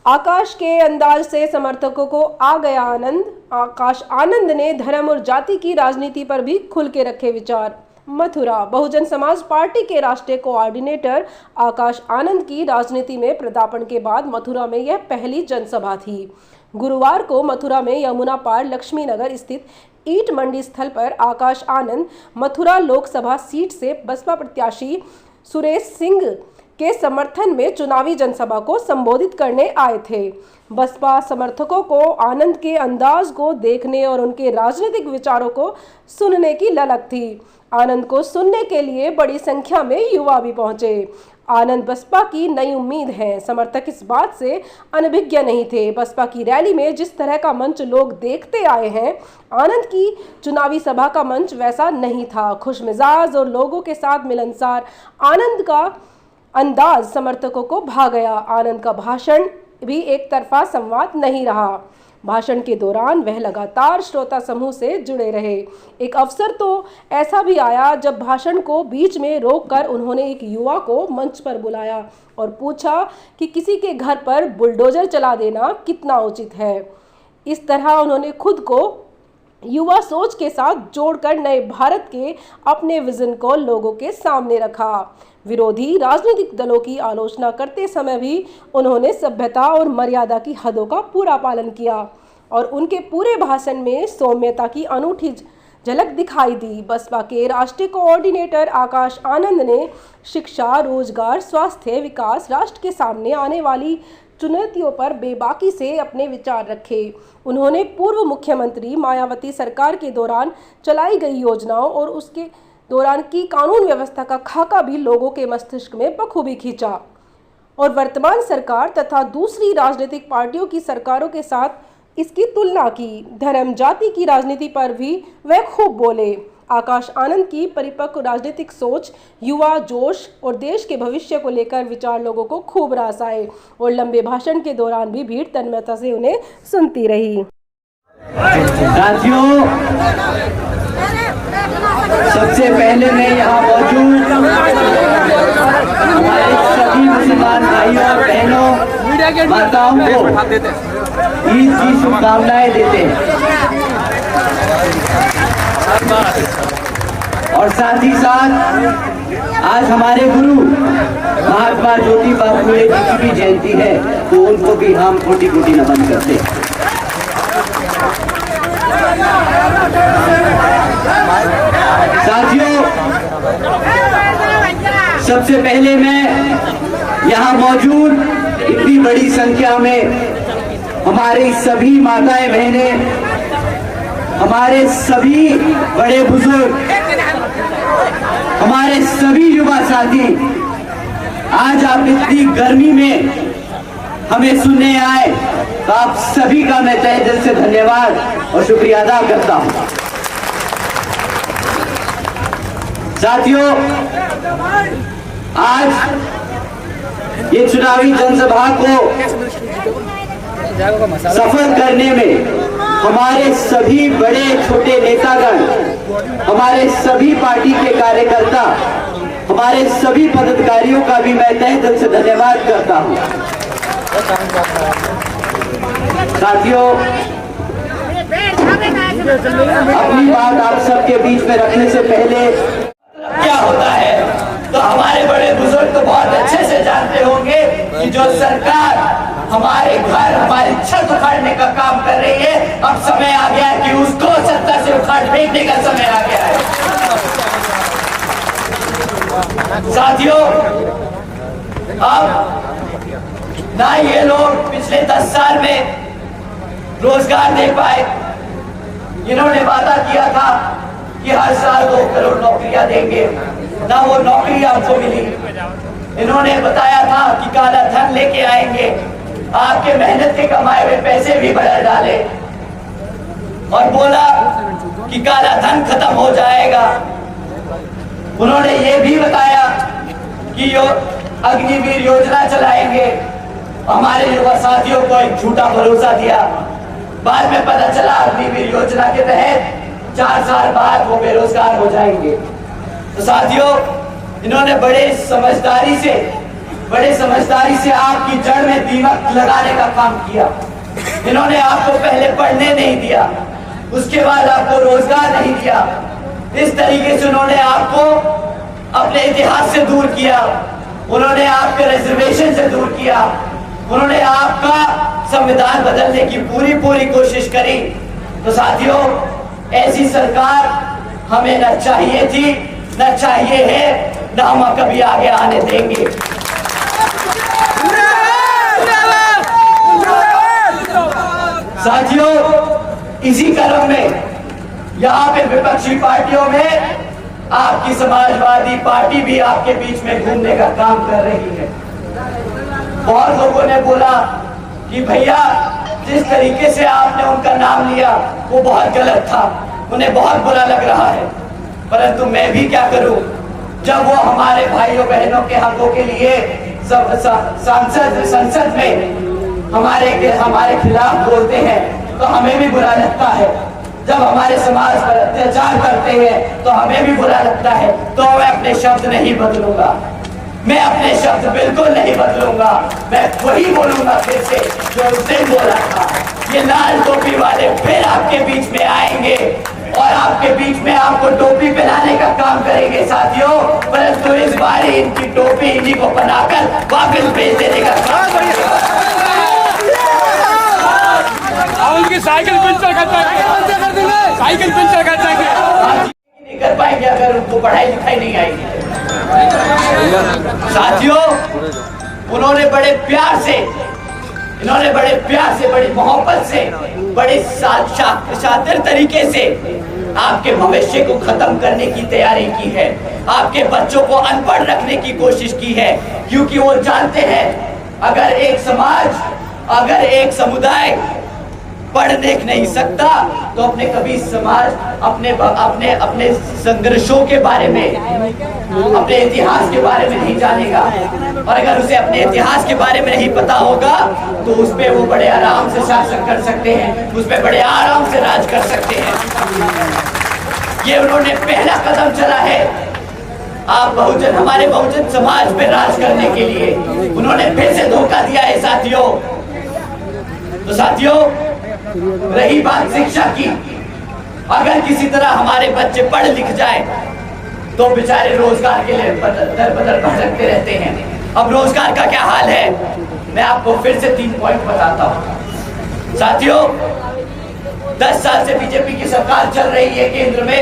आकाश के अंदाज से समर्थकों को आ गया आनंद। आकाश आनंद ने धर्म और जाति की राजनीति पर भी खुल के रखे विचार। मथुरा बहुजन समाज पार्टी के राष्ट्रीय कोऑर्डिनेटर आकाश आनंद की राजनीति में पदार्पण के बाद मथुरा में यह पहली जनसभा थी। गुरुवार को मथुरा में यमुना पार लक्ष्मी नगर स्थित ईंट मंडी स्थल पर आकाश आनंद मथुरा लोकसभा सीट से बसपा प्रत्याशी सुरेश सिंह के समर्थन में चुनावी जनसभा को संबोधित करने आए थे। बसपा समर्थकों को आनंद के अंदाज को देखने और उनके राजनीतिक विचारों को सुनने की ललक थी। आनंद को सुनने के लिए बड़ी संख्या में युवा भी पहुंचे। आनंद बसपा की नई उम्मीद है। समर्थक इस बात से अनभिज्ञ नहीं थे। बसपा की रैली में जिस तरह का मंच लोग देखते आए हैं, आनंद की चुनावी सभा का मंच वैसा नहीं था। खुशमिजाज और लोगों के साथ मिलनसार आनंद का अंदाज समर्थकों को भा गया। आनंद का भाषण भी एक तरफा संवाद नहीं रहा। भाषण के दौरान वह लगातार श्रोता समूह से जुड़े रहे। एक अवसर तो ऐसा भी आया जब भाषण को बीच में रोककर उन्होंने एक युवा को मंच पर बुलाया और पूछा कि किसी के घर पर बुलडोजर चला देना कितना उचित है। इस तरह उन्होंने खुद को युवा सोच के साथ जोड़कर नए भारत के अपने विजन को लोगों के सामने रखा। विरोधी राजनीतिक दलों की आलोचना करते समय भी उन्होंने सभ्यता और मर्यादा की हदों का पूरा पालन किया और उनके पूरे भाषण में सौम्यता की अनूठी झलक दिखाई दी। बसपा के राष्ट्रीय कोऑर्डिनेटर आकाश आनंद ने शिक्षा, रोजगार, स्वास्थ्य, विकास, राष्ट्र के सामने आने वाली चुनौतियों पर बेबाकी से अपने विचार रखे। उन्होंने पूर्व मुख्यमंत्री मायावती सरकार के दौरान चलाई गई योजनाओं और उसके दौरान की कानून व्यवस्था का खाका भी लोगों के मस्तिष्क में बखूबी खींचा और वर्तमान सरकार तथा दूसरी राजनीतिक पार्टियों की सरकारों के साथ इसकी तुलना की। धर्म जाति की राजनीति पर भी वह खूब बोले। आकाश आनंद की परिपक्व राजनीतिक सोच, युवा जोश और देश के भविष्य को लेकर विचार लोगों को खूब रास आए और लंबे भाषण के दौरान भी भीड़ तन्मयता से उन्हें सुनती रही। साथियों, सबसे पहले मैं यहाँ मौजूद हमारे सभी मुसलमान भाइयों और बहनों, माताओं को ईद की शुभकामनाएं देते हैं और साथ ही साथ आज हमारे गुरु महात्मा ज्योतिबा फुले जी की भी जयंती है, तो उनको भी हम कोटि कोटि नमन करते हैं। साथियों, सबसे पहले मैं यहाँ मौजूद इतनी बड़ी संख्या में हमारी सभी माताएं बहनें, हमारे सभी बड़े बुजुर्ग, हमारे सभी युवा साथी, आज आप इतनी गर्मी में हमें सुनने आए, तो आप सभी का मैं तहे दिल से धन्यवाद और शुक्रिया अदा करता हूं। साथियों, आज ये चुनावी जनसभा को सफल करने में हमारे सभी बड़े छोटे नेतागण, हमारे सभी पार्टी के कार्यकर्ता, हमारे सभी पदाधिकारियों का भी मैं तहे दिल से धन्यवाद करता हूं। साथियों, अपनी बात आप सबके बीच में रखने से पहले क्या होता है, तो हमारे बड़े बुजुर्ग तो बहुत अच्छे से जानते होंगे कि जो सरकार हमारे घर, हमारी छत उखाड़ने का काम कर रही है, अब समय आ गया है कि उसको सत्ता से उखाड़ फेंकने का समय आ गया है। साथियों, अब ना ये लोग पिछले 10 साल में रोजगार दे पाए। इन्होंने वादा किया था कि हर साल 2 करोड़ नौकरियां देंगे, ना वो नौकरी आपको मिली। इन्होंने बताया था कि काला धन लेके आएंगे, आपके मेहनत के कमाए हुए पैसे भी बदल डाले और बोला कि काला धन खत्म हो जाएगा। उन्होंने ये भी बताया कि अग्निवीर योजना चलाएंगे। हमारे युवा साथियों को एक झूठा भरोसा दिया। बाद में पता चला अग्निवीर योजना के तहत 4 साल बाद वो बेरोजगार हो जाएंगे। तो साथियों, इन्होंने बड़े समझदारी से बड़े समझदारी से आपकी जड़ में दीमक लगाने का काम किया। इन्होंने आपको पहले पढ़ने नहीं दिया, उसके बाद आपको रोजगार नहीं दिया। इस तरीके से उन्होंने आपको अपने इतिहास से दूर किया, उन्होंने आपके रिजर्वेशन से दूर किया, उन्होंने आपका संविधान बदलने की पूरी कोशिश करी। तो साथियों, ऐसी सरकार हमें न चाहिए थी, न चाहिए है, न हम कभी आगे आने देंगे। साथियों, इसी क्रम में यहाँ पे विपक्षी पार्टियों में आपकी समाजवादी पार्टी भी आपके बीच में घूमने का काम कर रही है। बहुत लोगों ने बोला कि भैया जिस तरीके से आपने उनका नाम लिया वो बहुत गलत था, उन्हें बहुत बुरा लग रहा है। परंतु मैं भी क्या करूं, जब वो हमारे भाइयों बहनों के हकों के लिए संसद में हमारे खिलाफ बोलते हैं तो हमें भी बुरा लगता है। जब हमारे समाज पर अत्याचार करते हैं तो हमें भी बुरा लगता है। तो मैं अपने शब्द नहीं बदलूंगा, मैं अपने शब्द बिल्कुल नहीं बदलूंगा। मैं वही बोलूंगा फिर से जो उस दिन बोला था। ये लाल टोपी वाले फिर आपके बीच में आएंगे और आपके बीच में आपको टोपी पहनाने का काम करेंगे साथियों। परंतु इस बार इनकी टोपी इन्हीं को बनाकर वापस भेज देने का काम करेंगे। उनकी साइकिल पंचर कर देंगे, साइकिल पंचर कर देंगे। नहीं कर पाएंगे अगर उनको पढ़ाई लिखाई नहीं आएगी। साथियों, उन्होंने बड़े प्यार से, बड़ी मोहब्बत से, बड़े शातिर तरीके से आपके भविष्य को खत्म करने की तैयारी की है। आपके बच्चों को अनपढ़ रखने की कोशिश की है, क्योंकि वो जानते हैं अगर एक समाज, अगर एक समुदाय पढ़ देख नहीं सकता तो अपने कभी समाज अपने संघर्षों के बारे में, अपने इतिहास के बारे में नहीं जानेगा। और अगर उसे अपने इतिहास के बारे में नहीं पता होगा तो उस पे वो बड़े आराम से शासन कर सकते हैं, उस पे बड़े आराम से राज कर सकते हैं। ये उन्होंने पहला कदम चला है हमारे बहुजन समाज पे राज करने के लिए। उन्होंने फिर से धोखा दिया है साथियों। तो साथियों, रही बात शिक्षा की, अगर किसी तरह हमारे बच्चे पढ़ लिख जाए तो बेचारे रोजगार के लिए दर बदर भटकते रहते हैं। अब रोजगार का क्या हाल है, मैं आपको फिर से 3 पॉइंट बताता हूं। साथियों, 10 साल से बीजेपी की सरकार चल रही है केंद्र में।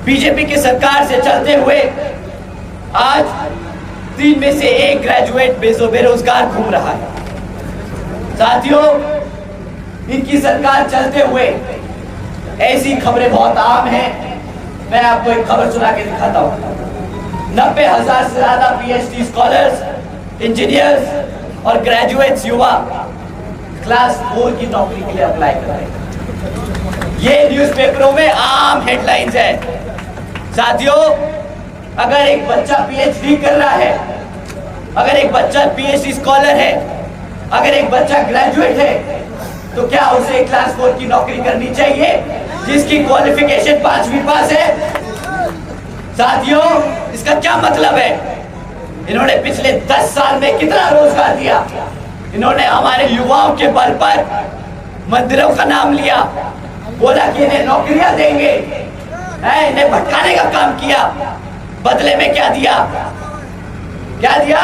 बीजेपी की सरकार से चलते हुए आज 3 में से 1 ग्रेजुएट बेरोजगार घूम रहा है। साथियों, इनकी सरकार चलते हुए ऐसी खबरें बहुत आम हैं। मैं आपको एक खबर सुना के दिखाता हूँ। 90,000 से ज्यादा PhD स्कॉलर्स, इंजीनियर्स और ग्रेजुएट्स युवा क्लास 4 की नौकरी के लिए अप्लाई कर रहे हैं। ये न्यूज़पेपरों में आम हेडलाइंस है। साथियों, अगर एक बच्चा PhD कर रहा है, अगर एक बच्चा PhD स्कॉलर है, अगर एक बच्चा ग्रेजुएट है, तो क्या उसे क्लास 4 की नौकरी करनी चाहिए जिसकी क्वालिफिकेशन 5वीं पास है? साथियों, इसका क्या मतलब है? इन्होंने पिछले 10 साल में कितना रोजगार दिया? इन्होंने हमारे युवाओं के बल पर मंदिरों का नाम लिया, बोला कि इन्हें नौकरियां देंगे, इन्हें भटकाने का काम किया। बदले में क्या दिया? क्या दिया?